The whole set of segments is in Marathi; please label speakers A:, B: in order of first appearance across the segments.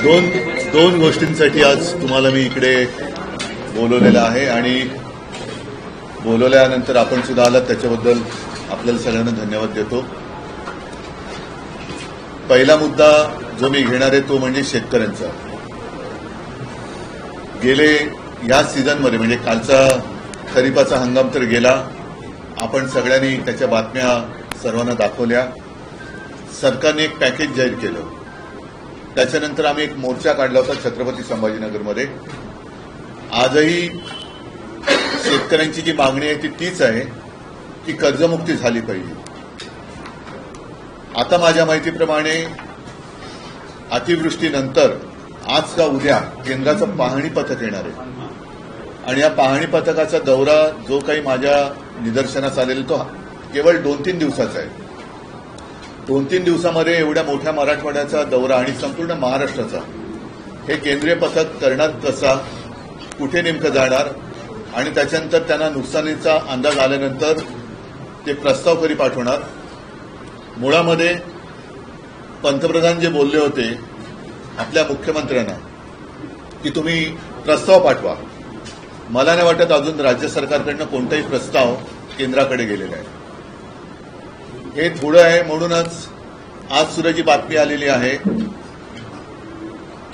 A: दोन गोष्टींसाठी आज तुम्हाला मी इकडे बोलवलेलं आहे आणि बोलवल्यानंतर आपण सुद्धा आलात त्याच्याबद्दल आपल्याला सगळ्यांना धन्यवाद देतो. पहिला मुद्दा जो मी घेणार आहे तो म्हणजे शेतकऱ्यांचा. गेले या सीझनमध्ये म्हणजे कालचा खरीपाचा हंगाम तर गेला, आपण सगळ्यांनी त्याच्या बातम्या सर्वांना दाखवल्या. सरकारने एक पॅकेज जाहीर केलं, त्याच्यानंतर आम्ही एक मोर्चा काढला होता छत्रपती संभाजीनगरमध्ये. आजही शेतकऱ्यांची जी मागणी आहे ती तीच आहे की कर्जमुक्ती झाली पाहिजे. आता माझ्या माहितीप्रमाणे अतिवृष्टीनंतर आज का उद्या केंद्राचं पाहणी पथक येणार आहे आणि या पाहणी पथकाचा दौरा जो काही माझ्या निदर्शनास आलेला तो केवळ 2-3 दिवसाचा आहे. 2-3 दिवसामध्ये एवढ्या मोठ्या मराठवाड्याचा दौरा आणि संपूर्ण महाराष्ट्राचा हे केंद्रीय पथक करणार कसा, कुठे नेमकं जाणार आणि त्याच्यानंतर त्यांना नुकसानीचा अंदाज आल्यानंतर ते प्रस्ताव कधी पाठवणार. मुळामध्ये पंतप्रधान जे बोलले होते आपल्या मुख्यमंत्र्यांना की तुम्ही प्रस्ताव पाठवा, मला नाही वाटत अजून राज्य सरकारकडनं कोणताही प्रस्ताव केंद्राकडे गेलेला आहे. हे थोडं आहे. म्हणूनच आज सुद्धा जी बातमी आलेली आहे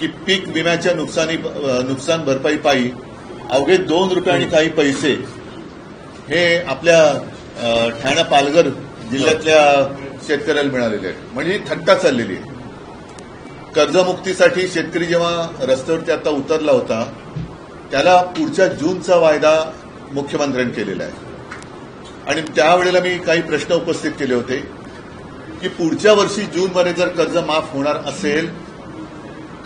A: की पीक विम्याच्या नुकसान भरपाई पायी अवघे 2 रुपये आणि काही पैसे हे आपल्या ठाणे पालघर जिल्ह्यातल्या शेतकऱ्याला मिळालेले आहेत. म्हणजे थट्टा चाललेली आहे. कर्जमुक्तीसाठी शेतकरी जेव्हा रस्त्यावरती आता उतरला होता त्याला पुढच्या जूनचा वायदा मुख्यमंत्र्यांनी केलेला आहे आणि त्यावेळेला मी काही प्रश्न उपस्थित केले होते की पुढच्या वर्षी जूनमध्ये जर कर्ज माफ होणार असेल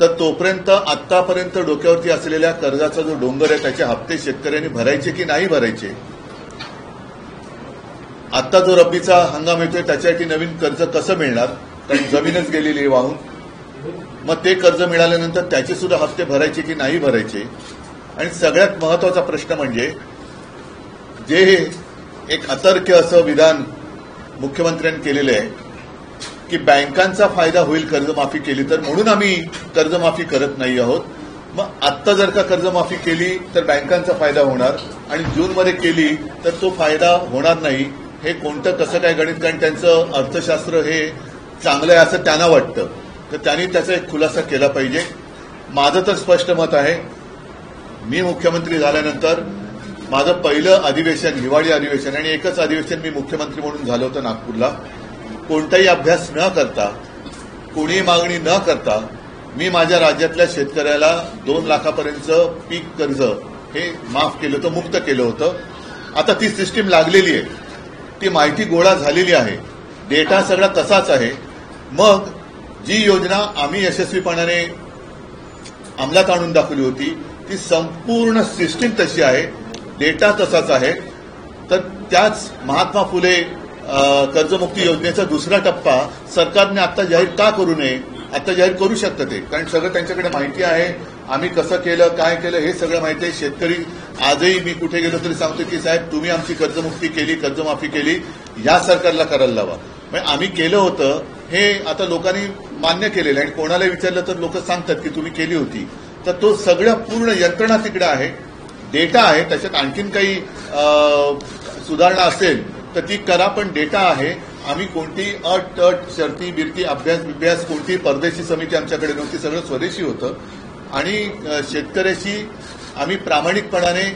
A: तर तोपर्यंत आतापर्यंत डोक्यावरती असलेल्या कर्जाचा जो डोंगर आहे त्याचे हप्ते शेतकऱ्यांनी भरायचे की नाही भरायचे. आता जो रब्बीचा हंगाम येतोय त्याच्यासाठी नवीन कर्ज कसं मिळणार, कारण जमीनच गेलेली आहे वाहून. मग ते कर्ज मिळाल्यानंतर त्याचे सुद्धा हप्ते भरायचे की नाही भरायचे. आणि सगळ्यात महत्वाचा प्रश्न म्हणजे जे एक अतर्क्य असं विधान मुख्यमंत्र्यांनी केलेलं आहे की बँकांचा फायदा होईल कर्जमाफी केली तर, म्हणून आम्ही कर्जमाफी करत नाही आहोत. मग आत्ता जर का कर्जमाफी केली तर बँकांचा फायदा होणार आणि जूनमध्ये केली तर तो फायदा होणार नाही. हे कोणतं कसं काय गणित, कारण त्यांचं अर्थशास्त्र हे चांगलं आहे असं त्यांना वाटतं, तर त्यांनी त्याचा एक खुलासा केला पाहिजे. माझं तर स्पष्ट मत आहे, मी मुख्यमंत्री झाल्यानंतर माझं पहिलं अधिवेशन हिवाळी अधिवेशन आणि एकच अधिवेशन मी मुख्यमंत्री म्हणून झालं होतं नागपूरला. कोणताही अभ्यास न करता, कोणीही मागणी न करता मी माझ्या राज्यातल्या शेतकऱ्याला 2 लाखापर्यंतचं पीक कर्ज हे माफ केलं होतं, मुक्त केलं होतं. आता ती सिस्टीम लागलेली आहे, ती माहिती गोळा झालेली आहे, डेटा सगळा तसाच आहे. मग जी योजना आम्ही यशस्वीपणाने अंमलात आणून दाखवली होती ती संपूर्ण सिस्टीम तशी आहे, डेटा तसाच आहे. तर त्याच महात्मा फुले कर्जमुक्ती योजनेचा दुसरा टप्पा सरकारने आता जाहीर का करू नये, आता जाहीर करू शकतं ते, कारण सगळं त्यांच्याकडे माहिती आहे. आम्ही कसं केलं, काय केलं हे सगळं माहिती आहे. शेतकरी आजही मी कुठे गेलो तरी सांगतो की साहेब तुम्ही आमची कर्जमुक्ती केली, कर्जमाफी केली, या सरकारला करायला लावा. म्हणजे आम्ही केलं होतं हे आता लोकांनी मान्य केलेलं आहे आणि कोणाला विचारलं तर लोक सांगतात की तुम्ही केली होती. तर तो सगळं पूर्ण यंत्रणा तिकडे आहे, डेटा आहे. त्याच्यात आणखीन काही सुधारणा असेल तर ती करा, पण डेटा आहे. आम्ही कोणती अट शर्ती बिरती अभ्यास कोणती परदेशी समिती आमच्याकडे नव्हती, सगळं स्वदेशी होतं आणि शेतकऱ्याची आम्ही प्रामाणिकपणाने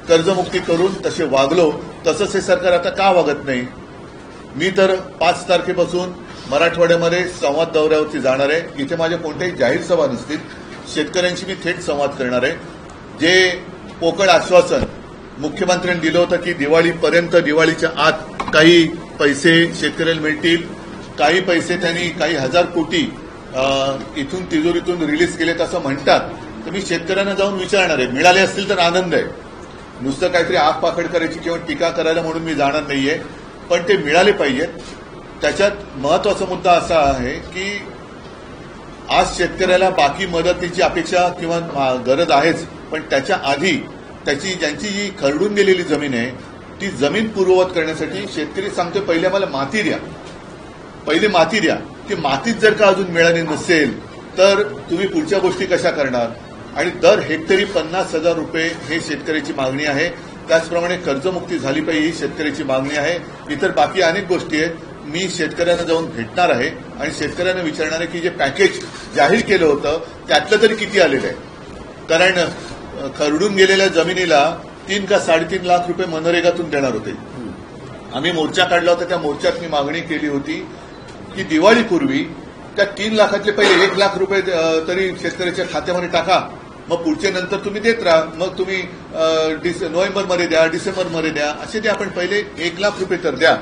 A: कर्जमुक्ती करून तसे वागलो. तसंच हे सरकार आता का वागत नाही. मी तर 5 तारखेपासून मराठवाड्यामध्ये संवाद दौऱ्यावरती जाणार आहे. इथे माझ्या कोणत्याही जाहीर सभा नसतील, शेतकऱ्यांशी मी थेट संवाद करणार आहे. जे पोकळ आश्वासन मुख्यमंत्र्यांनी दिलं होतं की दिवाळीपर्यंत, दिवाळीच्या आत काही पैसे शेतकऱ्याला मिळतील, काही पैसे त्यांनी काही 1000 कोटी इथून तिजोरीतून रिलीज केलेत असं म्हणतात, तर मी शेतकऱ्यांना जाऊन विचारणार आहे. मिळाले असतील तर आनंद आहे, नुसतं काहीतरी आग पाखड करायची किंवा टीका करायला म्हणून मी जाणार नाहीये, पण ते मिळाले पाहिजेत. त्याच्यात महत्वाचा मुद्दा असा आहे की आज शेतकऱ्याला बाकी मदतीची अपेक्षा किंवा गरज आहेच, पण त्याच्या आधी ज्यांची जी खरडून गेलेली जमीन आहे ती जमीन पूर्ववत करण्यासाठी शेतकरी सांगतो पहिले मला माती द्या, पहिले माती द्या. ती मातीच जर का अजून मिळाली नसेल तर तुम्ही पुढच्या गोष्टी कशा करणार? आणि दर हेक्टरी 50,000 रुपये हे शेतकऱ्याची मागणी आहे. त्याचप्रमाणे कर्जमुक्ती झाली पाहिजे ही शेतकऱ्याची मागणी आहे. इतर बाकी अनेक गोष्टी आहेत. मी शेतकऱ्यांना जाऊन भेटणार आहे आणि शेतकऱ्यांना विचारणार आहे की जे पॅकेज जाहीर केलं होतं त्यातलं तरी किती आलेलं आहे. कारण खरडून गेलेल्या जमिनीला 3 का 3.5 लाख रुपये मनरेगातून देणार होते. आम्ही मोर्चा काढला होता. त्या मोर्चात मी मागणी केली होती की दिवाळीपूर्वी त्या 3 लाखातले पहिले 1 लाख रुपये तरी शेतकऱ्याच्या खात्यामध्ये टाका. मग पुढचे नंतर तुम्ही देत राहा. मग तुम्ही नोव्हेंबरमध्ये द्या, डिसेंबरमध्ये द्या, असे ते आपण पहिले 1 लाख रुपये तर द्या.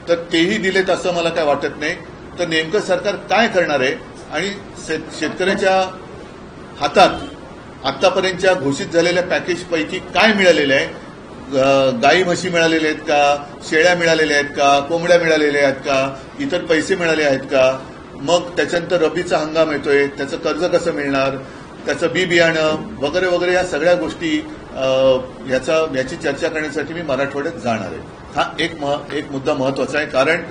A: तर तेही दिलेत असं मला काय वाटत नाही. तर नेमकं सरकार काय करणार आहे आणि शेतकऱ्याच्या हातात आतापर्यंतच्या घोषित झालेल्या पॅकेजपैकी काय मिळालेलं आहे? गाई म्हशी मिळालेल्या आहेत का? शेळ्या मिळालेल्या आहेत का? कोंबड्या मिळालेल्या आहेत का? इतर पैसे मिळाले आहेत का? मग त्याच्यानंतर रब्बीचा हंगाम येतोय, त्याचं कर्ज कसं मिळणार, त्याचं बी बियाणं वगैरे वगैरे या सगळ्या गोष्टी याची चर्चा करण्यासाठी मी मराठवाड्यात जाणार आहे. हा एक मुद्दा महत्वाचा आहे. कारण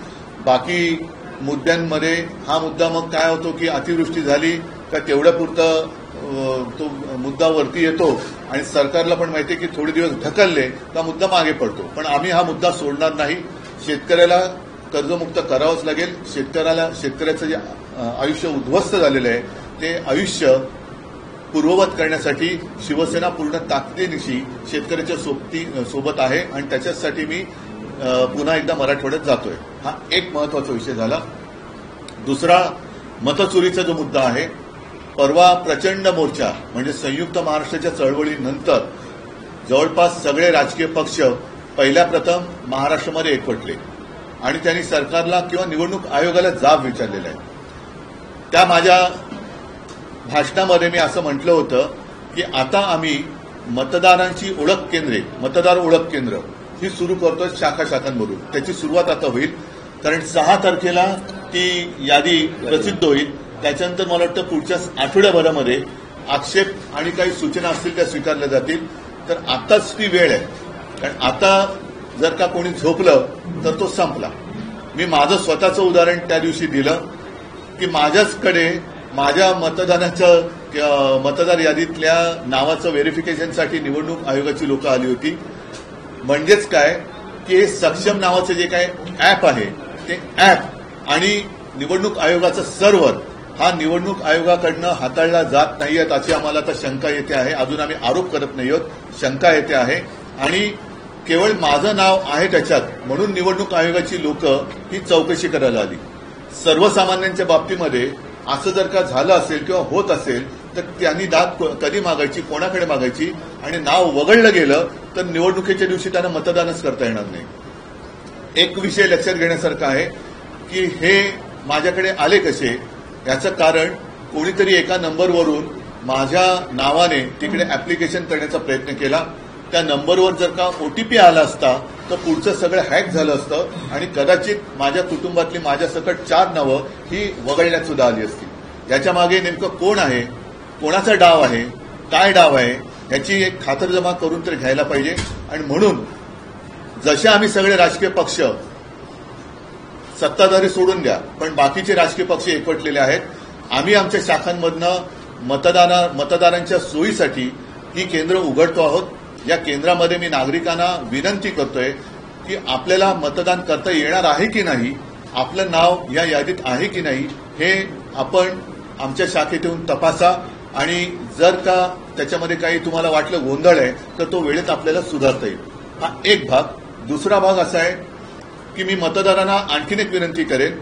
A: बाकी मुद्द्यांमध्ये हा मुद्दा मग काय होतो की अतिवृष्टी झाली का तेवढ्यापुरतं तो मुद्दा वरती येतो आणि सरकारला पण माहिती आहे की थोडे दिवस ढकलले का मुद्दा मागे पडतो. पण आम्ही हा मुद्दा सोडणार नाही. शेतकऱ्याला कर्जमुक्त करावंच लागेल. शेतकऱ्याचं जे आयुष्य उद्ध्वस्त झालेलं आहे ते आयुष्य पूर्ववत करण्यासाठी शिवसेना पूर्ण ताकदीनिशी शेतकऱ्याच्या सोबत आहे आणि त्याच्यासाठी मी पुन्हा एकदा मराठवाड्यात जातोय. हा एक महत्वाचा विषय झाला. दुसरा मतचोरीचा जो मुद्दा आहे. परवा प्रचंड मोर्चा म्हणजे संयुक्त महाराष्ट्राच्या चळवळीनंतर जवळपास सगळे राजकीय पक्ष पहिल्या प्रथम महाराष्ट्रामध्ये एकवटले आणि त्यांनी सरकारला किंवा निवडणूक आयोगाला जाब विचारलेला आहे. त्या माझ्या भाषणामध्ये मी असं म्हटलं होतं की आता आम्ही मतदारांची ओळख केंद्रे, मतदार ओळख केंद्र ही सुरू करतोय शाखांमधून. त्याची सुरुवात आता होईल. कारण 6 तारखेला ती यादी प्रसिद्ध होईल. त्याच्यानंतर मला वाटतं पुढच्या आठवड्याभरामध्ये आक्षेप आणि काही सूचना असतील त्या स्वीकारल्या जातील. तर आताच ती वेळ आहे. कारण आता जर का कोणी झोपलं तर तो संपला. मी माझं स्वतःचं उदाहरण त्या दिवशी दिलं की माझ्याचकडे माझ्या मतदार यादीतल्या नावाचं व्हेरिफिकेशनसाठी निवडणूक आयोगाची लोक आली होती. म्हणजेच काय की हे सक्षम नावाचं जे काय ॲप आहे ते ॲप आणि निवडणूक आयोगाचं सर्व्हर हा निवडणूक आयोगाकडनं हाताळला जात नाहीयेत अशी आम्हाला आता शंका येते आहे. अजून आम्ही आरोप करत नाही आहोत, शंका येते आहे. आणि केवळ माझं नाव आहे त्याच्यात म्हणून निवडणूक आयोगाची लोक ही चौकशी करायला आली. सर्वसामान्यांच्या बाबतीमध्ये असं जर का झालं असेल किंवा होत असेल तर त्यांनी दाद कधी मागायची, कोणाकडे मागायची आणि नाव वगळलं गेलं तर निवडणुकीच्या दिवशी त्यांना मतदानच करता येणार नाही. एक विषय लक्षात घेण्यासारखा आहे की हे माझ्याकडे आले कसे याचं कारण कोणीतरी एका नंबरवरून माझ्या नावाने तिकडे ऍप्लिकेशन करण्याचा प्रयत्न केला. त्या नंबरवर जर का ओटीपी आला असता तर पुढचं सगळं हॅक झालं असतं आणि कदाचित माझ्या कुटुंबातली माझ्यासकट 4 नावं ही वगळण्यात सुद्धा आली असती. याच्या मागे नेमकं कोण आहे, कोणाचा डाव आहे, काय डाव आहे याची एक खातरजमा करून तर घ्यायला पाहिजे. आणि म्हणून जसे आम्ही सगळे राजकीय पक्ष सत्ताधारी सोडून द्या पण बाकीचे राजकीय पक्ष एकवटलेले आहेत. आम्ही आमच्या शाखांमधनं मतदारांच्या सोयीसाठी ही केंद्र उघडतो आहोत. या केंद्रामध्ये मी नागरिकांना विनंती करतोय की आपल्याला मतदान करता येणार आहे की नाही, आपलं नाव या यादीत आहे की नाही हे आपण आमच्या शाखेत येऊन तपासा. आणि जर का त्याच्यामध्ये काही तुम्हाला वाटलं गोंधळ आहे तर तो वेळेत आपल्याला सुधारता येईल. हा एक भाग. दुसरा भाग असा आहे की मी मतदारांना आणखीन एक विनंती करेन.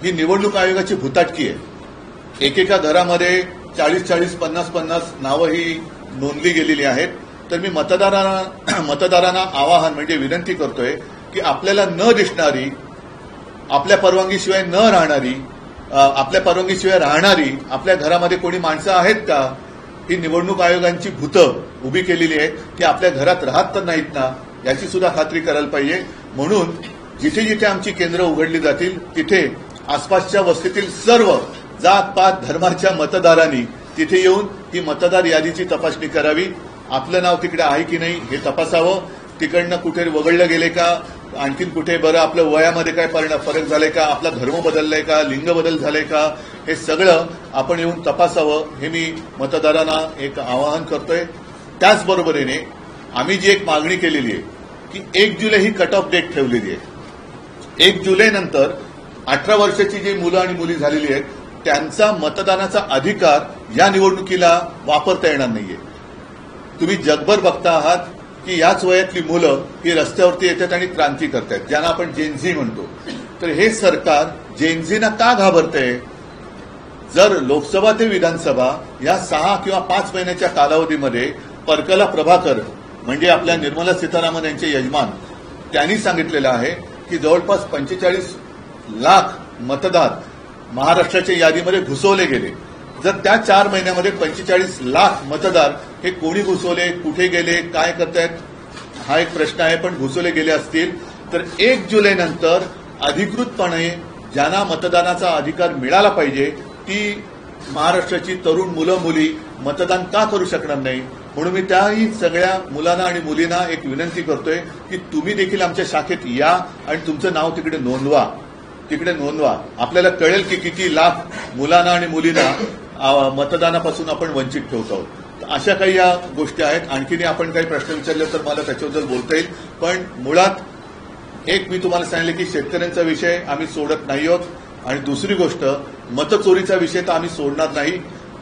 A: ही निवडणूक आयोगाची भुताटकी आहे. एकेका घरामध्ये 40-40, 50-50 नावं ही नोंदली गेलेली आहेत. तर मी मतदारांना आवाहन म्हणजे विनंती करतोय की आपल्याला न दिसणारी, आपल्या परवानगीशिवाय न राहणारी, आपल्या परवानगीशिवाय राहणारी आपल्या घरामध्ये कोणी माणसं आहेत का, ही निवडणूक आयोगांची भूतं उभी केलेली आहेत की आपल्या घरात राहत तर नाहीत ना याची सुद्धा खात्री करायला पाहिजे. म्हणून जिथे जिथे आमची केंद्र उघडली जातील तिथे आसपासच्या वस्तीतील सर्व जात-पात धर्माच्या मतदारांनी तिथे येऊन ही मतदार यादीची तपासणी करावी. आपलं नाव तिकडे आहे की नाही हे तपासावं. तिकडनं कुठे वगळलं गेले का, आणखीन कुठे बरं आपलं वयामध्ये काय फरक झालाय का, आपला धर्म बदललाय का, लिंग बदल झालाय का, हे सगळं आपण येऊन तपासावं, हे मी मतदारांना एक आवाहन करतोय. त्याचबरोबरीने आम्ही जी एक मागणी केलेली आहे की 1 जुलै ही कट ऑफ डेट ठेवलेली आहे. 1 जुलैनंतर 18 वर्षाची जी मुलं आणि मुली झालेली आहेत त्यांचा मतदानाचा अधिकार या निवडणुकीला वापरता येणार नाहीये. तुम्ही जगभर बघता आहात की याच वयातली मुलं ही रस्त्यावरती येतात आणि क्रांती करतात, ज्यांना आपण जेनझी म्हणतो. तर हे सरकार जेनझीना का घाबरतंय? जर लोकसभा ते विधानसभा या 6 किंवा 5 महिन्याच्या कालावधीमध्ये परकला प्रभाकर म्हणजे आपल्या निर्मला सीतारामन यांचे यजमान त्यांनी सांगितलेलं आहे की जवळपास 45 लाख मतदार महाराष्ट्राच्या यादीमध्ये घुसवले गेले. जर त्या 4 महिन्यामध्ये 45 लाख मतदार हे कोणी घुसवले, कुठे गेले, काय करतायत हा एक प्रश्न आहे. पण घुसवले गेले असतील तर 1 जुलैनंतर अधिकृतपणे ज्यांना मतदानाचा अधिकार मिळाला पाहिजे ती महाराष्ट्राची तरुण मुलं मुली मतदान का करू शकणार नाही? म्हणून मी त्याही सगळ्या मुलांना आणि मुलींना एक विनंती करतोय की तुम्ही देखील आमच्या शाखेत या आणि तुमचं नाव तिकडे नोंदवा. आपल्याला कळेल की किती लाख मुलांना आणि मुलींना मतदानापासून आपण वंचित ठेवतो आहोत. अशा काही या गोष्टी आहेत. आणखीनही आपण काही प्रश्न विचारले तर मला त्याच्याबद्दल बोलता येईल. पण मुळात एक मी तुम्हाला सांगितलं की शेतकऱ्यांचा विषय आम्ही सोडत नाही आहोत. आणि दुसरी गोष्ट मतचोरीचा विषय तर आम्ही सोडणार नाही.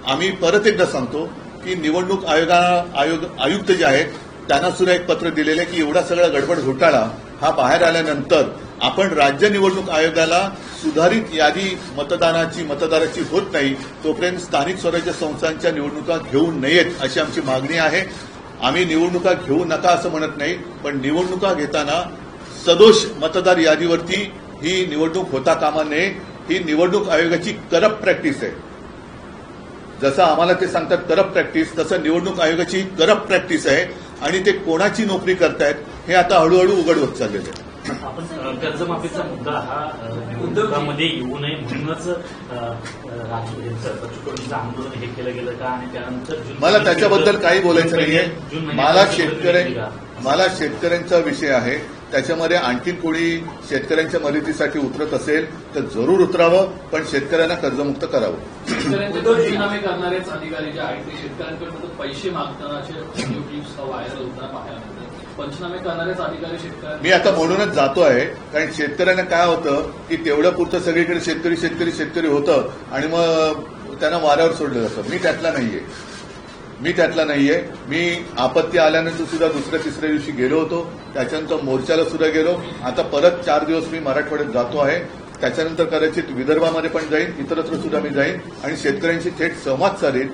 A: आम्ही परत एकदा सांगतो की निवडणूक आयुक्त जे आहेत त्यांना सुद्धा एक पत्र दिलेलं आहे की एवढा सगळा गडबड घोटाळा हा बाहेर आल्यानंतर आपण राज्य निवडणूक आयोगाला सुधारित यादी मतदाराची होत नाही तोपर्यंत स्थानिक स्वराज्य संस्थांच्या निवडणुका घेऊ नयेत अशी आमची मागणी आहे. आम्ही निवडणुका घेऊ नका असं म्हणत नाही, पण निवडणुका घेताना सदोष मतदार यादीवरती ही निवडणूक होता कामा नये. ही निवडणूक आयोगाची करप्ट प्रॅक्टिस आहे. जसं आम्हाला ते सांगतात करप्ट प्रॅक्टिस, तसं निवडणूक आयोगाची करप्ट प्रॅक्टिस आहे. आणि ते कोणाची नोकरी करतायत हे आता हळूहळू उघड होत चाललेलं आहे.
B: आपण कर्जमाफीचा मुद्दा हा निवडणुकांमध्ये येऊ नये म्हणूनच राजकीय आंदोलन हे केलं गेलं का? आणि त्यानंतर
A: मला त्याच्याबद्दल काही बोलायचं नाहीये. मला शेतकऱ्यांचा विषय आहे. त्याच्यामध्ये आणखीन कोणी शेतकऱ्यांच्या मदतीसाठी उतरत असेल तर जरूर उतरावं, पण शेतकऱ्यांना कर्जमुक्त करावं.
C: पंचनामे करणारेच अधिकारी जे आहेत ते शेतकऱ्यांकडून पैसे मागताना व्हायरल होताना पाहायला मिळतात. पंचनामे करणारेच अधिकारी शेतकऱ्यांना
A: मी आता म्हणूनच जातो आहे, कारण शेतकऱ्यांना काय होतं की तेवढं पुरतं सगळीकडे शेतकरी होतं आणि मग त्यांना वाऱ्यावर सोडलं जातं. मी त्यातला नाहीये. मी आपत्ती आल्यानंतर सुद्धा दुसऱ्या तिसऱ्या दिवशी गेलो होतो. त्याच्यानंतर मोर्चाला सुद्धा गेलो. आता परत 4 दिवस मी मराठवाड्यात जातो आहे. त्याच्यानंतर कदाचित विदर्भामध्ये पण जाईन, इतरत्र सुद्धा मी जाईन आणि शेतकऱ्यांशी थेट संवाद साधेन.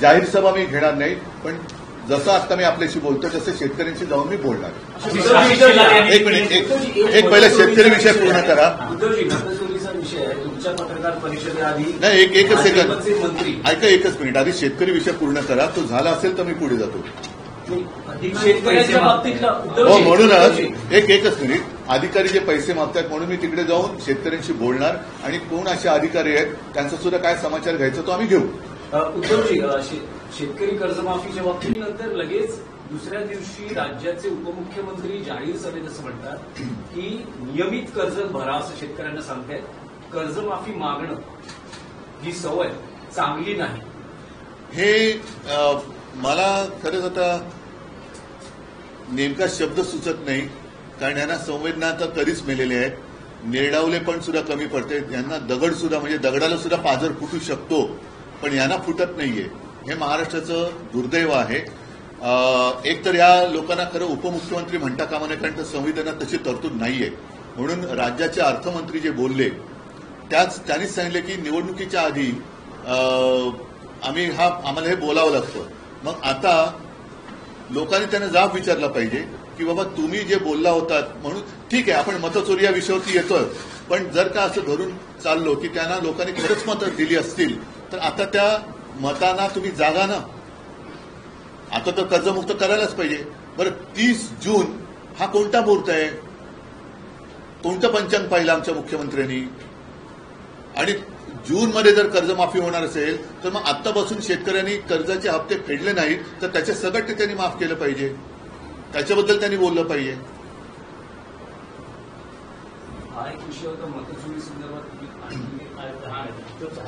A: जाहीर सभा मी घेणार नाही, पण जसं आता मी आपल्याशी बोलतो तसं शेतकऱ्यांशी जाऊन मी बोलणार. एक मिनिट, एक पहिला शेतकरी विषय पूर्ण करा.
D: पत्रकार परिषदेआधी
A: नाही, एकच सेकंद ऐका, एकच मिनिट. आधी शेतकरी विषय पूर्ण करा. तो झाला असेल तर मी पुढे जातो. हो, म्हणूनच एकच मिनिट. अधिकारी जे पैसे मागतात म्हणून मी तिकडे जाऊन शेतकऱ्यांशी बोलणार आणि कोण असे अधिकारी आहेत त्यांचा सुद्धा काय समाचार घ्यायचा तो आम्ही घेऊ.
D: उद्धवजी, शेतकरी कर्जमाफीच्या बाबतीनंतर लगेच दुसऱ्या दिवशी राज्याचे उपमुख्यमंत्री जाहीर सभेत असं म्हणतात की नियमित कर्ज भरा असं शेतकऱ्यांना सांगतायत. कर्जमाफी मागणं ही सवय चांगली नाही.
A: हे मला खरंच आता नेमका शब्द सुचत नाही, कारण यांना संवेदना आता कधीच मेलेले आहेत. निर्डावले पण सुद्धा कमी पडते. यांना दगड सुद्धा म्हणजे दगडाला सुद्धा पाझर फुटू शकतो, पण यांना फुटत नाहीये. हे महाराष्ट्राचं दुर्दैव आहे. एक तर या लोकांना खरं उपमुख्यमंत्री म्हणता कामा नये, कारण संविधानात तशी तरतूद नाहीये. म्हणून राज्याचे अर्थमंत्री जे बोलले त्यांनीच सांगितले की निवडणुकीच्या आधी आम्हाला हे बोलावं लागतं. मग आता लोकांनी त्यांना जाब विचारला पाहिजे की बाबा तुम्ही जे बोलला होतात म्हणून ठीक आहे, आपण मतचोरी या विषयावरती येतोय, पण जर का असं धरून चाललो की त्यांना लोकांनी खरंच मतं दिली असतील तर आता त्या मतांना तुम्ही जागा ना. आता तर कर्जमुक्त करायलाच पाहिजे. बरं, 30 जून हा कोणता मुहूर्त आहे? कोणतं पंचांग पाहिलं आमच्या मुख्यमंत्र्यांनी? आणि जूनमध्ये जर कर्जमाफी होणार असेल तर मग आत्तापासून शेतकऱ्यांनी कर्जाचे हप्ते फेडले नाहीत तर त्याचे सगट त्यांनी माफ केलं पाहिजे. त्याच्याबद्दल त्यांनी बोललं पाहिजे.
D: हा एक विषय होता मतचोरी संदर्भात.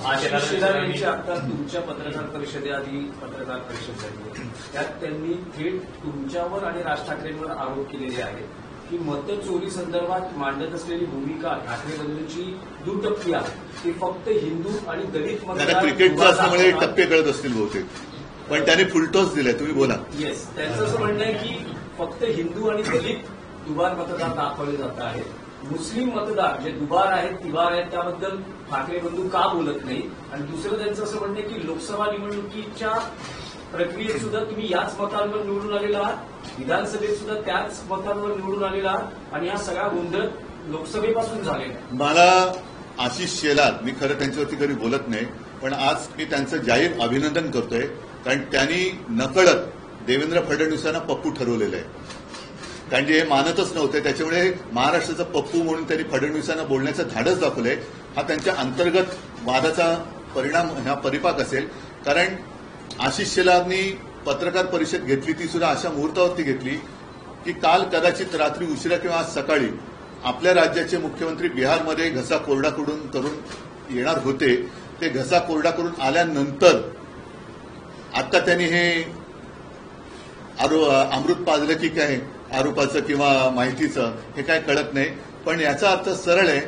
D: आशिष शेलार यांची आता तुमच्या पत्रकार परिषदेआधी पत्रकार परिषद झाली, त्यात त्यांनी थेट तुमच्यावर आणि राज ठाकरेंवर आरोप केलेले आहेत की मतचोरी संदर्भात मांडत असलेली भूमिका ठाकरे बंधूंची दुटप्पी आहे, ती फक्त हिंदू आणि दलित
A: त्यांना क्रिकेटचं असल्यामुळे टप्पे कळत असतील बहुतेक, पण त्याने फुलटॉस दिलाय. तुम्ही बोला.
D: येस, त्यांचं असं म्हणणं आहे की फक्त हिंदू आणि दलित दुबार मतदार दाखवले जात आहेत, मुस्लिम मतदार जे दुबार आहेत तिबार आहेत त्याबद्दल ठाकरे बंधू का बोलत नाही. आणि दुसरं त्यांचं असं म्हणणं आहे की लोकसभा निवडणुकीच्या प्रक्रियेत सुद्धा तुम्ही याच मतांवर निवडून आलेला आहात, विधानसभेत सुद्धा त्याच मतांवर निवडून आलेला आहात आणि हा सगळा गोंधळ लोकसभेपासून झालेला आहे.
A: मला आशिष शेलार, मी खरं त्यांच्यावरती कधी बोलत नाही, पण आज मी त्यांचं जाहीर अभिनंदन करतोय, कारण त्यांनी नकळत देवेंद्र फडणवीसांना पप्पू ठरवलेलं आहे. कारण जे हे मानतच नव्हते, त्याच्यामुळे महाराष्ट्राचा पप्पू म्हणून त्यांनी फडणवीसांना बोलण्याचं धाडस दाखवलंय. हा त्यांच्या अंतर्गत वादाचा परिणाम, हा परिपाक असेल. कारण आशिष शेलारनी पत्रकार परिषद घेतली, ती सुद्धा अशा मुहूर्तावरती घेतली की काल कदाचित रात्री उशिरा किंवा आज सकाळी आपल्या राज्याचे मुख्यमंत्री बिहारमध्ये घसा कोरडा करून येणार होते. ते घसा कोरडा करून आल्यानंतर आता त्यांनी हे अमृत पाजलं की काय आरोपाचं किंवा माहितीचं, हे काय कळत नाही. पण याचा अर्थ सरळ आहे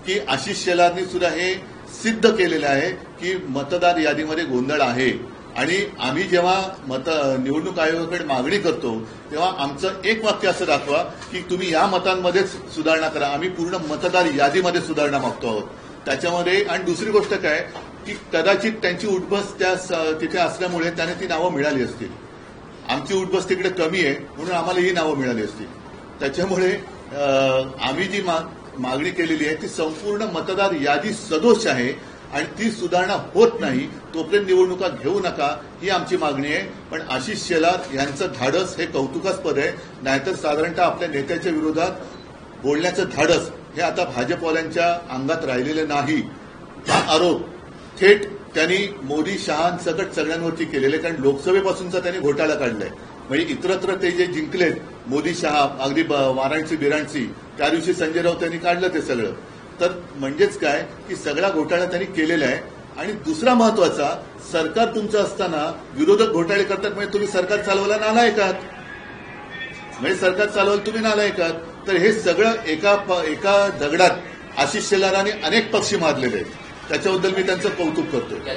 A: की आशिष शेलारनी सुद्धा हे सिद्ध केलेलं आहे की मतदार यादीमध्ये गोंधळ आहे. आणि आम्ही जेव्हा निवडणूक आयोगाकडे मागणी करतो तेव्हा आमचं एक वाक्य असं दाखवा की तुम्ही या मतांमध्येच सुधारणा करा. आम्ही पूर्ण मतदार यादीमध्ये सुधारणा मागतो आहोत त्याच्यामध्ये. आणि दुसरी गोष्ट काय की कदाचित त्यांची उठबस तिथे असल्यामुळे त्याने ती नावं मिळाली असतील. आमची उठबस तिकडे कमी आहे म्हणून आम्हाला ही नावं मिळाली असतील. त्याच्यामुळे आम्ही जी मागणी केलेली आहे ती संपूर्ण मतदार यादी सदोष आहे आणि ती सुधारणा होत नाही तोपर्यंत निवडणुका घेऊ नका, ही आमची मागणी आहे. पण आशिष शेलार यांचं धाडस हे कौतुकास्पद आहे. नाहीतर साधारणतः आपल्या नेत्याच्या विरोधात बोलण्याचं धाडस हे आता भाजपवाल्यांच्या अंगात राहिलेलं नाही. हा आरोप थेट त्यांनी मोदी शहांसकट सगळ्यांवरती केलेले, कारण लोकसभेपासूनचा त्यांनी घोटाळा काढलाय. म्हणजे इतरत्र ते जे जिंकलेत मोदी शहा, अगदी वाराणसी बिराणसी, त्या दिवशी संजय राऊत यांनी काढलं ते सगळं. तर म्हणजेच काय की सगळा घोटाळा त्यांनी केलेला आहे. आणि दुसरा महत्वाचा, सरकार तुमचं असताना विरोधक घोटाळे करतात म्हणजे तुम्ही सरकार चालवायला नालायक आहात, म्हणजे सरकार चालवायला तुम्ही नालायक आहात. तर हे सगळं एका दगडात आशिष शेलारांनी अनेक पक्षी मारलेले आहेत. त्याच्याबद्दल मी त्यांचं कौतुक करतो.
B: या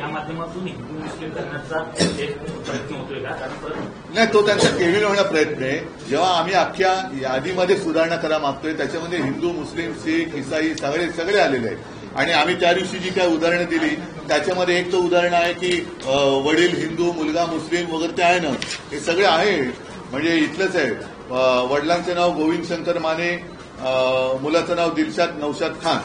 B: माध्यमातून हिंदू मुस्लिम करण्याचा एक प्रयत्न होतोय का?
A: नाही, तो त्यांचा केविल होण्याचा प्रयत्न आहे. जेव्हा आम्ही अख्ख्या यादीमध्ये सुधारणा करा मागतोय त्याच्यामध्ये हिंदू, मुस्लिम, शीख, इसाई सगळे आलेले आहेत. आणि आम्ही त्या दिवशी जी काय उदाहरणं दिली त्याच्यामध्ये एक तर उदाहरण आहे की वडील हिंदू, मुलगा मुस्लिम वगैरे ते आहे ना, हे सगळे आहे. म्हणजे इथलंच आहे, वडिलांचं नाव गोविंद शंकर माने, मुलाचं नाव दिलशाद नौशाद खान,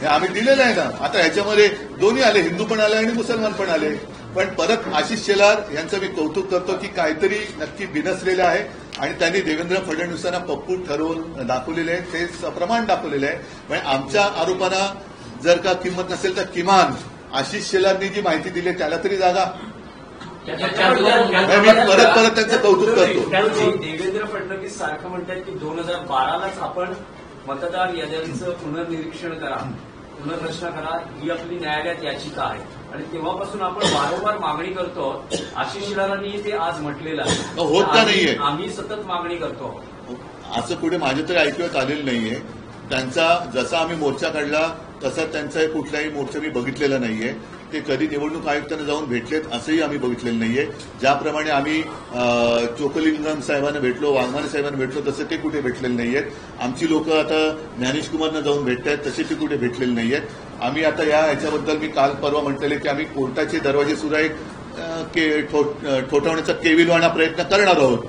A: हे आम्ही दिलेलं आहे ना. आता ह्याच्यामध्ये दोन्ही आले, हिंदू पण आले आणि मुसलमान पण आले. पण परत आशिष शेलार यांचं मी कौतुक करतो की काहीतरी नक्की बिनसलेलं आहे आणि त्यांनी देवेंद्र फडणवीसांना पप्पू ठरवून दाखवलेले आहे, ते प्रमाण दाखवलेलं आहे. म्हणजे आमच्या आरोपांना जर का किंमत नसेल तर किमान आशिष शेलारनी जी माहिती दिली त्याला तरी जागा. मी परत त्यांचं कौतुक करतो.
D: देवेंद्र फडणवीस सारखं म्हणतात की 2012लाच आपण मतदार याद्यांचं पुनर्निरीक्षण करा, पुनर्रचना करा, ही आपली न्यायालयात याचिका आहे. आणि तेव्हापासून आपण वारंवार मागणी करतो. आशिष शेलारांनी ते आज म्हटलेलं आहे,
A: होत का नाहीये,
D: आम्ही सतत मागणी करतो.
A: असं कुठे माझ्या तरी ऐकण्यात आलेलं नाहीये. त्यांचा जसा आम्ही मोर्चा काढला तसा त्यांचा कुठलाही मोर्चा मी बघितलेला नाहीये. ते कधी निवडणूक आयुक्तांना जाऊन भेटलेत असंही आम्ही बघितलेलं नाहीये. ज्याप्रमाणे आम्ही चोकलिंगम साहेबांना भेटलो, वाघमारे साहेबांना भेटलो तसे ते कुठे भेटलेले नाहीयेत. आमची लोक आता ज्ञानेश कुमारना जाऊन भेटतायत तसे ते कुठे भेटलेले नाहीयेत. आम्ही आता याच्याबद्दल मी काल परवा म्हटलेले की आम्ही कोर्टाचे दरवाजे सुद्धा एक ठोठावण्याचा केविलवाणा प्रयत्न करणार आहोत.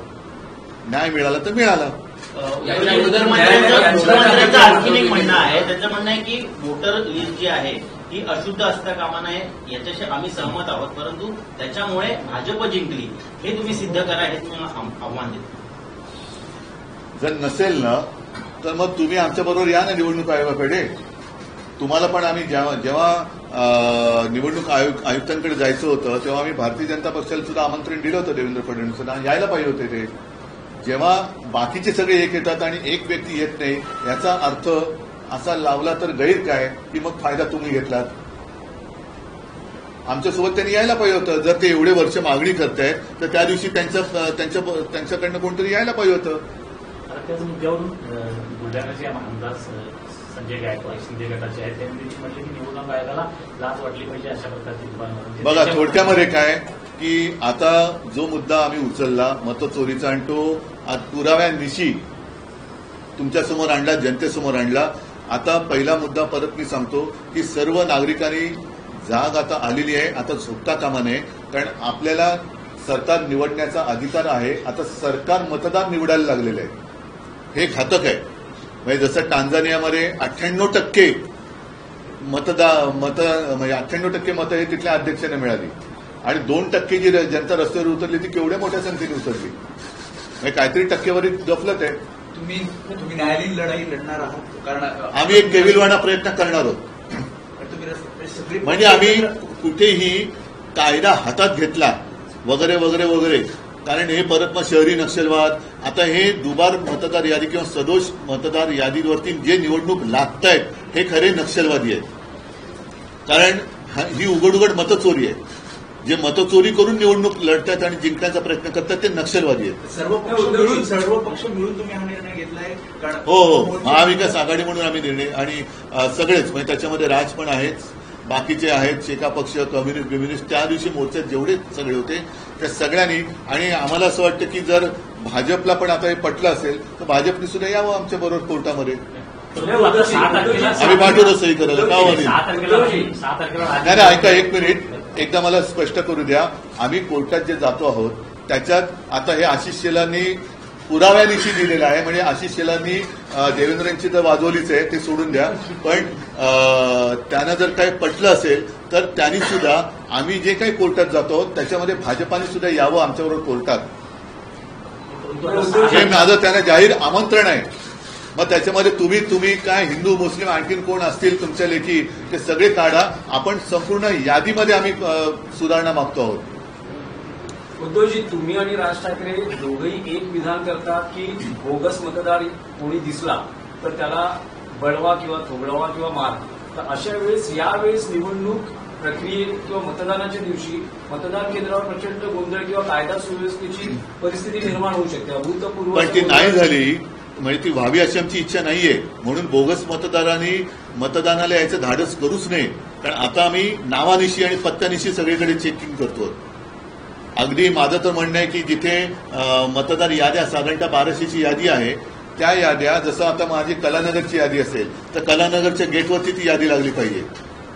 A: न्याय मिळाला तर मिळाला.
E: मुख्यमंत्र्यांचं आणखीन एक म्हणणं आहे, त्यांचं म्हणणं आहे की वोटर लिस्ट जी आहे ही अशुद्ध असता कामा नये, याच्याशी आम्ही सहमत आहोत, परंतु त्याच्यामुळे भाजप जिंकली हे तुम्ही सिद्ध करा, हे तुम्हाला आव्हान देतो.
A: जर नसेल ना तर मग तुम्ही आमच्याबरोबर या ना निवडणूक आयोगाकडे. तुम्हाला पण आम्ही जेव्हा निवडणूक आयुक्तांकडे जायचं होतं तेव्हा आम्ही भारतीय जनता पक्षाला सुद्धा आमंत्रण दिलं होतं. देवेंद्र फडणवीसांना यायला पाहिजे होते ते. जेव्हा बाकीचे सगळे एक येतात आणि एक व्यक्ती येत नाही याचा अर्थ असा लावला तर गैर काय की मग फायदा तुम्ही घेतलात? आमच्यासोबत त्यांनी यायला पाहिजे होतं. जर ते एवढे वर्ष मागणी करतायत तर त्या दिवशी त्यांच्याकडनं कोणतरी यायला पाहिजे होतं.
B: आता त्याच मुद्द्यावरून बुलढाण्याचे आमदार संजय गायकवाड शिंदे गटाचे आहेत, त्यांनी म्हटलं की निवडणूक आयोगाला लाच वाटली पाहिजे अशा प्रकारची.
A: बघा, थोडक्यामध्ये काय की आता जो मुद्दा आम्ही उचलला मतचोरीचा आणि तो पुराव्यानिशी तुमच्यासमोर आणला, जनतेसमोर आणला. आता पहिला मुद्दा परत मी सांगतो की सर्व नागरिकांनी जाग आता आलेली आहे. आता झोपता कामा नये, कारण आपल्याला सरकार निवडण्याचा अधिकार आहे. आता सरकार मतदार निवडायला लागलेलं आहे. हे घातक आहे. म्हणजे जसं टांझानियामध्ये 98% म्हणजे 98% मतं हे तिथल्या अध्यक्षांना मिळाली आणि 2% जी जनता रस्त्यावर उतरली ती केवढ्या मोठ्या संख्येने उतरली. म्हणजे काहीतरी टक्केवारी गफलत आहे.
F: तुम्ही न्यायालयीन लढाई लढणार आहात? कारण
A: आम्ही एक केविलवाणा प्रयत्न करणार आहोत. म्हणजे आम्ही कुठेही कायदा हातात घेतला वगैरे वगैरे वगैरे, कारण हे परत मग शहरी नक्षलवाद, आता हे दुबार मतदार यादी किंवा सदोष मतदार यादीवरती जे निवडणूक लागतायत हे खरे नक्षलवादी आहेत. कारण ही उघड उघड मतचोरी आहे. जे मतचोरी करून निवडणूक लढतात आणि जिंकण्याचा प्रयत्न करतात ते नक्षलवादी आहेत.
F: सर्व पक्ष मिळून तुम्ही हा निर्णय घेतलाय?
A: हो, महाविकास आघाडी म्हणून आम्ही निर्णय आणि सगळेच, म्हणजे त्याच्यामध्ये राज पण आहेत, बाकीचे आहेत, शेका पक्ष, कम्युनिस्ट त्या दिवशी मोर्चात जेवढे सगळे होते त्या सगळ्यांनी. आणि आम्हाला असं वाटतं की जर भाजपला पण आता हे पटलं असेल तर भाजपने सुद्धा यावं आमच्या बरोबर कोर्टामध्ये. आम्ही पाठवतो सही करायला. का होईल? नाही, ऐका एक मिनिट, एकदा मला स्पष्ट करू द्या. आम्ही कोर्टात जे जातो आहोत त्याच्यात आता हे आशिष शेलारनी पुराव्यानिशी दिलेलं आहे. म्हणजे आशिष शेलारनी देवेंद्रांची तर वाजवलीच आहे, ते सोडून द्या. पण त्यांना जर काही पटलं असेल तर त्यांनी सुद्धा आम्ही जे काही कोर्टात जातो त्याच्यामध्ये भाजपाने सुद्धा यावं आमच्याबरोबर कोर्टात. हे माझं त्यांना जाहीर आमंत्रण आहे. मग त्याच्यामध्ये तुम्ही काय हिंदू मुस्लिम आणखीन कोण असतील तुमच्या लेखी ते सगळे काढा. आपण संपूर्ण यादीमध्ये आम्ही सुधारणा मागतो आहोत.
D: उद्धवजी, तुम्ही आणि राज ठाकरे दोघंही एक विधान करतात की बोगस मतदार कोणी दिसला तर त्याला बळवा किंवा थोबळवा किंवा मार. तर अशा वेळेस यावेळेस निवडणूक प्रक्रियेत किंवा मतदानाच्या दिवशी मतदान केंद्रावर प्रचंड गोंधळ किंवा कायदा सुव्यवस्थेची परिस्थिती निर्माण होऊ शकते. अभूतपूर्व
A: पण ती नाही झाली, म्हणजे ती व्हावी अशी आमची इच्छा नाहीये. म्हणून बोगस मतदारांनी मतदानाला यायचं धाडस करूच नये. कारण आता आम्ही नावानिशी आणि पत्त्यानिशी सगळीकडे चेकिंग करतो. अगदी माझं तर म्हणणं आहे की जिथे मतदार याद्या साधारणतः 1200ची यादी आहे त्या याद्या, जसं आता माझी कलानगरची यादी असेल तर कलानगरच्या गेटवरती ती यादी लागली पाहिजे.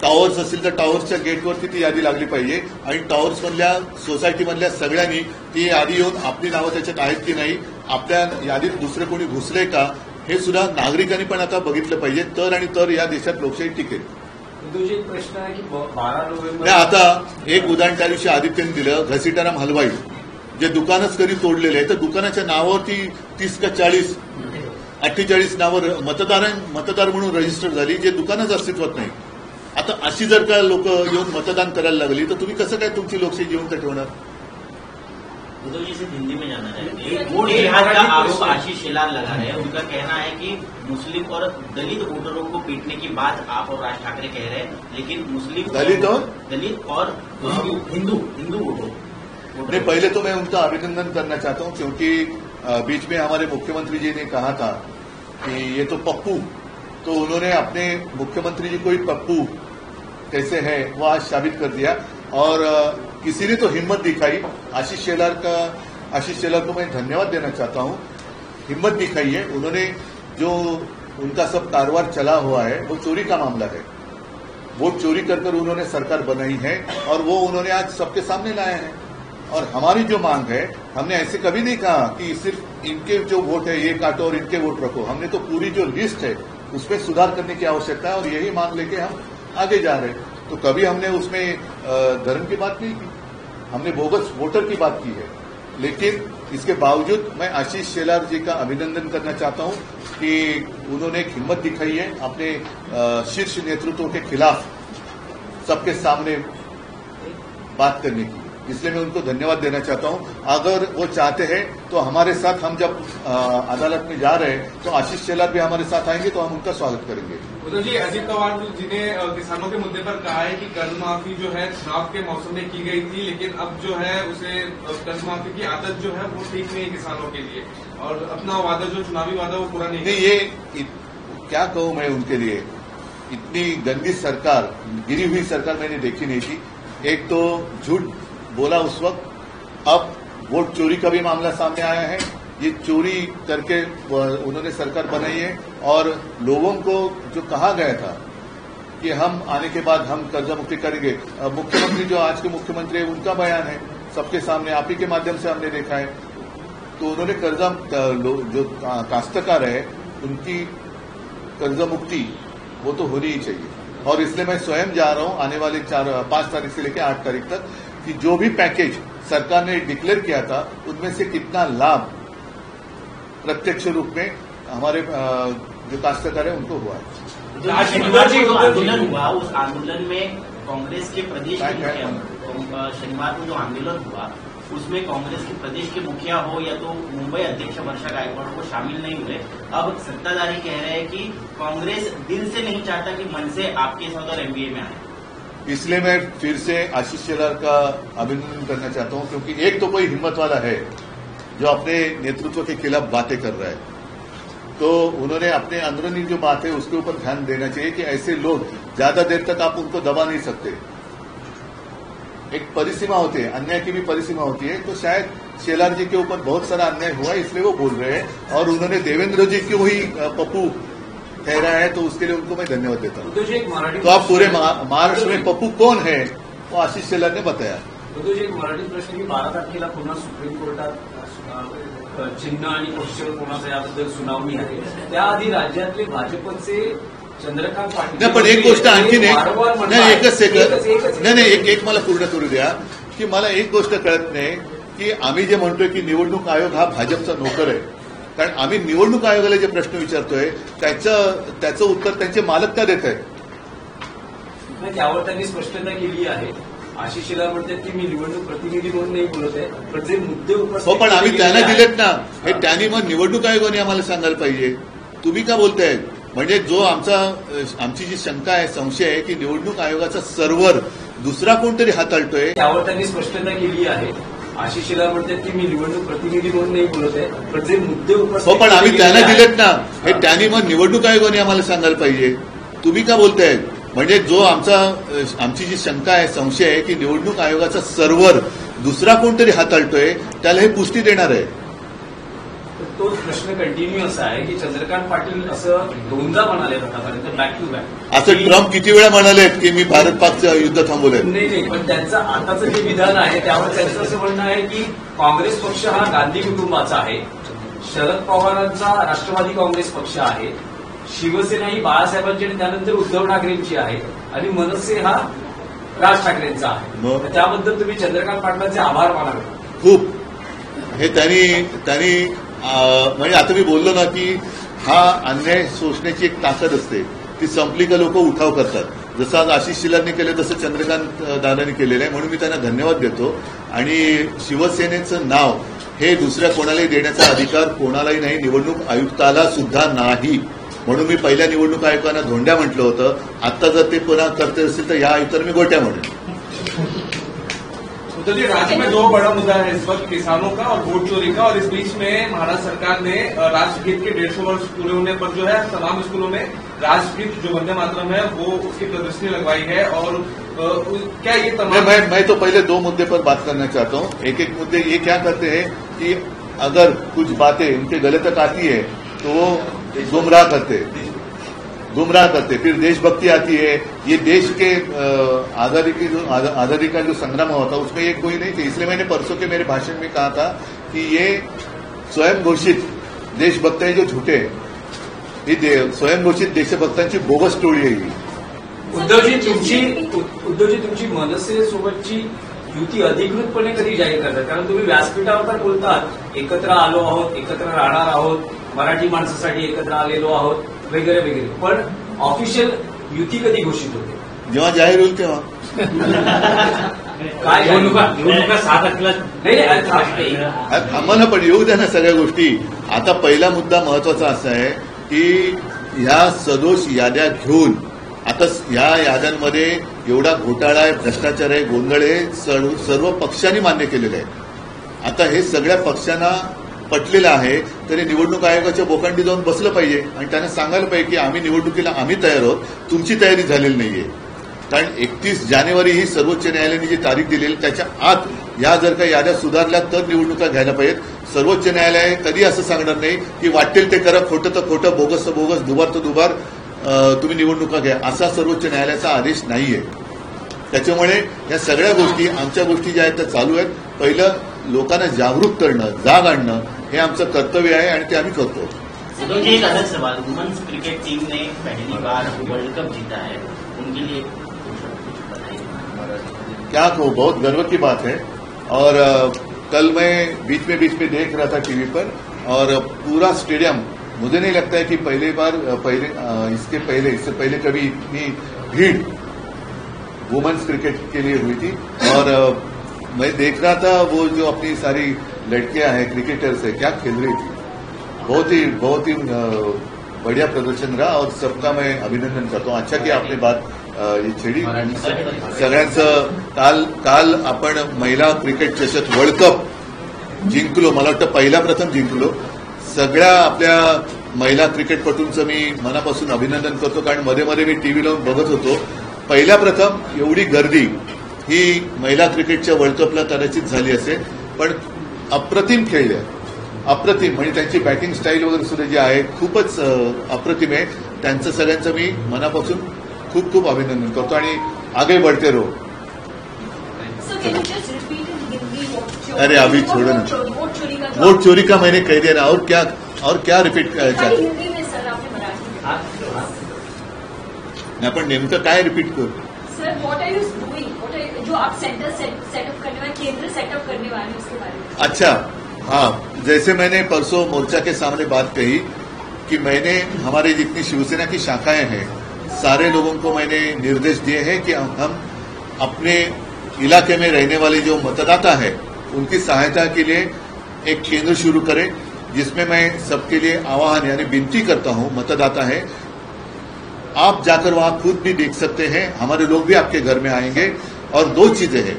A: टॉवर्स असतील तर टॉवर्सच्या गेटवरती ती यादी लागली पाहिजे. आणि टॉवर्समधल्या सोसायटीमधल्या सगळ्यांनी ती यादी येऊन आपली नावं त्याच्यात आहेत की नाही, आपल्या यादीत दुसरे कोणी घुसले का, हे सुद्धा नागरिकांनी पण आता बघितलं पाहिजे. तर आणि तर या देशात लोकशाही टिकेल.
D: उद्धवजी, एक प्रश्न आहे की 12 नोव्हेंबर
A: आता एक उदाहरण त्या दिवशी आदित्यने दिलं, घसीटाराम हलवाई, जे दुकानच कधी तोडलेले आहे तर दुकानाच्या नावावरती 30 का 40 48 नावं मतदार म्हणून रजिस्टर झाली, जे दुकानच अस्तित्वात नाही. आता अशी जर का लोक येऊन मतदान करायला लागली तर तुम्ही कसं काय तुमची लोकशाही जिवंत ठेवणार?
E: उद्धव जी सिर्फ हिंदी में जानना चाहेंगे। वोट जिहाद का आरोप आशीष शेलार लगा रहे हैं। उनका कहना है कि मुस्लिम और दलित वोटरों को पीटने की बात आप और राज ठाकरे कह रहे हैं, लेकिन मुस्लिम
A: दलित और
E: हिंदू वोटरों।
A: नहीं, पहले तो मैं उनका अभिनंदन करना चाहता हूं क्योंकि बीच में हमारे मुख्यमंत्री जी ने कहा था कि ये तो पप्पू, तो उन्होंने अपने मुख्यमंत्री जी को ही पप्पू कैसे है वो आज साबित कर दिया। और किसी ने तो हिम्मत दिखाई, आशीष शेलार को मैं धन्यवाद देना चाहता हूं। हिम्मत दिखाई है उन्होंने, जो उनका सब कारोबार चला हुआ है वो चोरी का मामला है। वोट चोरी कर उन्होंने सरकार बनाई है और वो उन्होंने आज सबके सामने लाया है। और हमारी जो मांग है, हमने ऐसे कभी नहीं कहा कि सिर्फ इनके जो वोट है ये काटो और इनके वोट रखो। हमने तो पूरी जो लिस्ट है उसमें सुधार करने की आवश्यकता है और यही मांग लेके हम आगे जा रहे हैं। तो कभी हमने उसमें धर्म की बात नहीं की, हमने बोगस वोटर की बात की है। लेकिन इसके बावजूद मैं आशीष शेलार जी का अभिनंदन करना चाहता हूं कि उन्होंने एक हिम्मत दिखाई है अपने शीर्ष नेतृत्व के खिलाफ सबके सामने बात करने की। इसलिए मैं उनको धन्यवाद देना चाहता हूं। अगर वो चाहते हैं तो हमारे साथ, हम जब अदालत में जा रहे हैं तो आशीष शेलार भी हमारे साथ आएंगे तो हम उनका स्वागत करेंगे।
G: उद्धव जी, अजित पवार जी ने किसानों के मुद्दे पर कहा है कि कर्ज माफी जो है चुनाव के मौसम में की गई थी, लेकिन अब जो है उसे कर्ज माफी की आदत जो है वो ठीक नहीं है किसानों के लिए, और अपना वादा जो चुनावी वादा वो पूरा नहीं।
A: ये क्या कहूं मैं उनके लिए, इतनी गंदी सरकार, गिरी हुई सरकार मैंने देखी नहीं थी। एक तो झूठ बोला उस वक्त, अब वोट चोरी का भी मामला सामने आया है। ये चोरी करके उन्होंने सरकार बनाई है, और लोगों को जो कहा गया था कि हम आने के बाद हम कर्जा मुक्ति करेंगे, मुख्यमंत्री जो आज के मुख्यमंत्री है उनका बयान है सबके सामने, आप ही के माध्यम से हमने देखा है। तो उन्होंने कर्जा, जो काश्तकार है उनकी कर्जा मुक्ति वो तो होनी ही चाहिए, और इसलिए मैं स्वयं जा रहा हूं आने वाले 5 तारीख से लेकर 8 तारीख तक कि जो भी पैकेज सरकार ने डिक्लेयर किया था उनमें से कितना लाभ प्रत्यक्ष रूप में हमारे जो काश्तकार है उनको हुआ है।
E: आंदोलन हुआ, उस आंदोलन में कांग्रेस के प्रदेश शनिवार को जो आंदोलन हुआ उसमें कांग्रेस के प्रदेश के मुखिया हो या तो मुंबई अध्यक्ष वर्षा गायकवाड़ वो शामिल नहीं हुए। अब सत्ताधारी कह रहे हैं कि कांग्रेस दिल से नहीं चाहता कि मन से आपके साथ और एमबीए में आए।
A: इसलिए मैं फिर से आशीष शेलार का अभिनंदन करना चाहता हूं, क्योंकि एक तो कोई हिम्मत वाला है जो अपने नेतृत्व के खिलाफ बातें कर रहा है, तो उन्होंने अपने अंदरूनी जो बात है उसके ऊपर ध्यान देना चाहिए कि ऐसे लोग ज्यादा देर तक आप उनको दबा नहीं सकते। एक परिसीमा होती है, अन्याय की भी परिसीमा होती है। तो शायद शेलार जी के ऊपर बहुत सारा अन्याय हुआ है इसलिए वो बोल रहे हैं, और उन्होंने देवेंद्र जी को ही पप्पू ठहराया है, तो उसके लिए उनको मैं धन्यवाद देता हूं। तो आप पूरे महाराष्ट्र में पप्पू कौन है वो आशीष शेलार ने बताया।
D: उद्धव जी, एक मराठी प्रश्न की 12 तारखेला पुन्हा सुप्रीम कोर्टात चिन्ह आणि पक्ष कोणाचं याबद्दल सुनावणी आहे, त्याआधी राज्यातले भाजपचे चंद्रकांत पाटील
A: नाही, पण एक गोष्ट आणखी नाही, एकच सेकंड, नाही एक मला पूर्ण करू द्या की मला एक गोष्ट कळत नाही की आम्ही जे म्हणतोय की निवडणूक आयोग हा भाजपचा नोकर आहे, कारण आम्ही निवडणूक आयोगाला जे प्रश्न विचारतोय त्याचं उत्तर त्यांचे मालक का देत आहेत?
D: त्यावर त्यांनी स्पष्टता केली आहे। आशिष शेलार म्हणतात की मी निवडणूक प्रतिनिधी म्हणून नाही बोलत आहे, पण जे मुद्दे
A: हो, पण आम्ही त्यांना दिलेत ना, हे त्यांनी मग निवडणूक आयोगाने आम्हाला सांगायला पाहिजे, तुम्ही का बोलताय? म्हणजे जो आमची जी शंका आहे, संशय आहे की निवडणूक आयोगाचा सर्व्हर दुसरा कोणतरी हाताळतोय,
D: त्यावर त्यांनी स्पष्टता केली आहे। आशिष शेलार म्हणतात की मी निवडणूक प्रतिनिधी म्हणून नाही बोलत आहे, पण जे मुद्दे
A: हो, पण आम्ही त्यांना दिलेत ना, हे त्यांनी मग निवडणूक आयोगाने आम्हाला सांगायला पाहिजे, तुम्ही का बोलताय? म्हणजे जो आमची जी शंका आहे, संशय आहे की निवडणूक आयोगाचा सर्व्हर दुसरा कोणतरी हाताळतोय, त्याला हे पुष्टी देणार आहे।
D: तोच प्रश्न कंटिन्यू असा आहे की चंद्रकांत पाटील असं दोनदा म्हणाले आतापर्यंत बॅक टू बॅक,
A: असं ट्रम्प किती वेळा म्हणालेत की मी भारत पाकचं युद्ध थांबवलंय?
D: नाही, पण त्यांचं आताचं जे विधान आहे त्यावर त्यांचं असं म्हणणं आहे की काँग्रेस पक्ष हा गांधी कुटुंबाचा आहे, शरद पवारांचा राष्ट्रवादी काँग्रेस पक्ष आहे, शिवसेना ही बाळासाहेबांची आणि त्यानंतर उद्धव ठाकरेंची आहे, आणि मनसे हा राज ठाकरेंचा आहे। त्याबद्दल तुम्ही चंद्रकांत पाटलांचे आभार मानावे।
A: खूप हे त्यांनी म्हणजे आता मी बोललो ना की हा अन्याय सोसण्याची एक ताकद असते, ती संपली का लोक उठाव करतात, जसं आज आशिष शेलारने केलं तसं चंद्रकांत दादांनी केलेलं आहे, म्हणून मी त्यांना धन्यवाद देतो। आणि शिवसेनेचं नाव हे दुसऱ्या कोणालाही देण्याचा अधिकार कोणालाही नाही, निवडणूक आयुक्ताला सुद्धा नाही, म्हणून मी पहिल्या निवडणूक आयोगांना धोंड्या म्हटलं होतं। आता जर ते पुन्हा करते असतील तर या आयुक्तांना मी गोट्या म्हणेन।
G: तो जी राज्य में 2 बड़ा मुद्दा है इस वक्त, किसानों का और वोट चोरी का, और इस बीच में महाराष्ट्र सरकार ने राष्ट्रगीत के 150 वर्ष पूरे होने पर जो है तमाम स्कूलों में राष्ट्रगीत जो वंदे मातरम है वो उसकी प्रदर्शनी लगवाई है। और क्या ये तमाम
A: मैं तो पहले 2 मुद्दे पर बात करना चाहता हूँ। एक मुद्दे ये क्या करते हैं कि अगर कुछ बातें उनके गले तक आती है तो वो गुमराह करते, फिर देशभक्ति आती है। ये देश के आजादी का जो संग्राम हुआ था उसमें ये कोई नहीं थी, इसलिए मैंने परसों के मेरे भाषण में कहा था कि ये स्वयं घोषित देशभक्त है जो झूठे हैं, ही स्वयं घोषित देशभक्तांची बोगस टोळी आहे ही।
D: उद्धवजी तुमची मनसे सोबतची युती अधिकृतपणे कधी जाहीर करतात? कारण तुम्ही व्यासपीठावर तर बोलतात एकत्र आलो आहोत, एकत्र राहणार आहोत, मराठी माणसासाठी एकत्र आलेलो आहोत वगैरे वगैरे, पण ऑफिशियल युती कधी घोषित होते?
A: जेव्हा जाहीर होईल तेव्हा
D: काय
B: निवडणुका 6 तारखेला
D: नाही.
A: आम्हाला पण येऊ द्या ना सगळ्या गोष्टी. आता पहिला मुद्दा महत्वाचा असा आहे की ह्या सदोष याद्या घेऊन आता ह्या याद्यांमध्ये एवढा घोटाळा आहे, भ्रष्टाचार आहे, गोंधळ आहे, सर्व पक्षांनी मान्य केलेलं आहे. आता हे सगळ्या पक्षांना पटलेलं आहे, तरी निवडणूक आयोगाच्या बोकांडी जाऊन बसलं पाहिजे आणि त्यांना सांगायला पाहिजे की आम्ही निवडणुकीला आम्ही तयार आहोत, तुमची तयारी झालेली नाहीये. कारण 31 जानेवारी ही सर्वोच्च न्यायालयाने जी तारीख दिलेली त्याच्या आत या जर का याद्या सुधारल्या तर निवडणुका घ्यायला पाहिजेत. सर्वोच्च न्यायालय कधी असं सांगणार नाही की वाटेल ते करा, खोटं तर खोटं, बोगस तर बोगस, दुबार तर दुबार, तुम्ही निवडणुका घ्या, असा सर्वोच्च न्यायालयाचा आदेश नाहीये. त्याच्यामुळे या सगळ्या गोष्टी आमच्या गोष्टी ज्या आहेत त्या चालू आहेत. पहिलं लोकांना जागरूक करणं, जाग आणणं हे आमचं कर्तव्य आहे आणि ते आम्ही करतो.
E: मुझे एक अलग सवाल, वुमेन्स क्रिकेट टीम ने पहली बार वर्ल्ड कप जीता है, उनके लिए
A: क्या कहूँ, बहुत गर्व की बात है. और कल मैं बीच में देख रहा था टीवी पर और पूरा स्टेडियम, मुझे नहीं लगता है कि इससे पहले कभी इतनी भीड़ वुमेन्स क्रिकेट के लिए हुई थी. और मैं देख रहा था वो जो अपनी सारी लड़कियां हैं क्रिकेटर्स है, क्या खेल रही थी. बहुत ही बढ़िया प्रदर्शन रहा और सबका मैं अभिनंदन करता हूँ. अच्छा की आपने बात ये छेडी. सगळ्यांचं काल आपण महिला क्रिकेट चषक वर्ल्ड कप जिंकलो. मला वाटतं पहिला प्रथम जिंकलो. सगळ्या आपल्या महिला क्रिकेटपटूंचं मी मनापासून अभिनंदन करतो. कारण मध्ये मध्ये मी टीव्ही लावून बघत होतो. पहिल्या प्रथम एवढी गर्दी ही महिला क्रिकेटच्या वर्ल्ड कपला कदाचित झाली असेल, पण अप्रतिम खेळल्या, अप्रतिम. म्हणजे त्यांची बॅटिंग स्टाईल वगैरे सुद्धा जी आहे खूपच अप्रतिम आहे. त्यांचं सगळ्यांचं मी मनापासून खूप खूप अभिनंदन करतो आणि आगे बढ़ते रहो. अरे अभी छोड़ो ना, वोट चोरी का मैंने कह दिया ना, और क्या रिपीट करायचं. आपण नेमकं काय रिपीट करू.
H: Sir what are you doing, जो आप सेंटर सेटअप करने वाले, केंद्र सेटअप करने वाले हैं, उसके बारे में.
A: अच्छा, हाँ, जैसे मैंने परसों मोर्चा के सामने बात कही कि मैंने हमारे जितनी शिवसेना की शाखाएं हैं सारे लोगों को मैंने निर्देश दिए हैं कि हम अपने इलाके में रहने वाले जो मतदाता है उनकी सहायता के लिए एक केंद्र शुरू करें, जिसमें मैं सबके लिए आह्वान यानी विनती करता हूं. मतदाता है, आप जाकर वहां खुद भी देख सकते हैं, हमारे लोग भी आपके घर में आएंगे. और 2 चीजें हैं,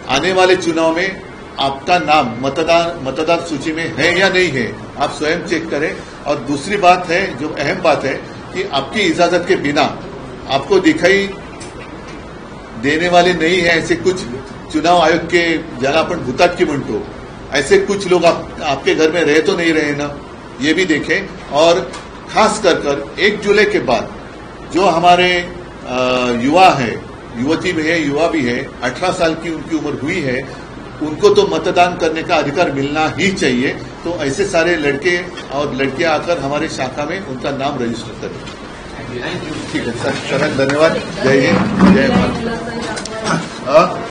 A: आने वाले चुनाव में आपका नाम मतदार सूची में है या नहीं है, आप स्वयं चेक करें. और दूसरी बात है, जो अहम बात है, कि आपकी इजाजत के बिना आपको दिखाई देने वाले नहीं है ऐसे कुछ चुनाव आयोग के, ज्यादा अपन भूताटकी म्हणतो, ऐसे कुछ लोग आपके घर में रह तो नहीं रहे ना, ये भी देखें. और खास कर 1 जुलाई के बाद जो हमारे युवा है, युवती भी है, युवा भी है, 18 साल की उनकी उम्र हुई है, उनको तो मतदान करने का अधिकार मिलना ही चाहिए. तो ऐसे सारे लड़के और लड़कियां आकर हमारे शाखा में उनका नाम रजिस्टर करें. ठीक है सर, धन्यवाद. जय हिंद, जय भारत.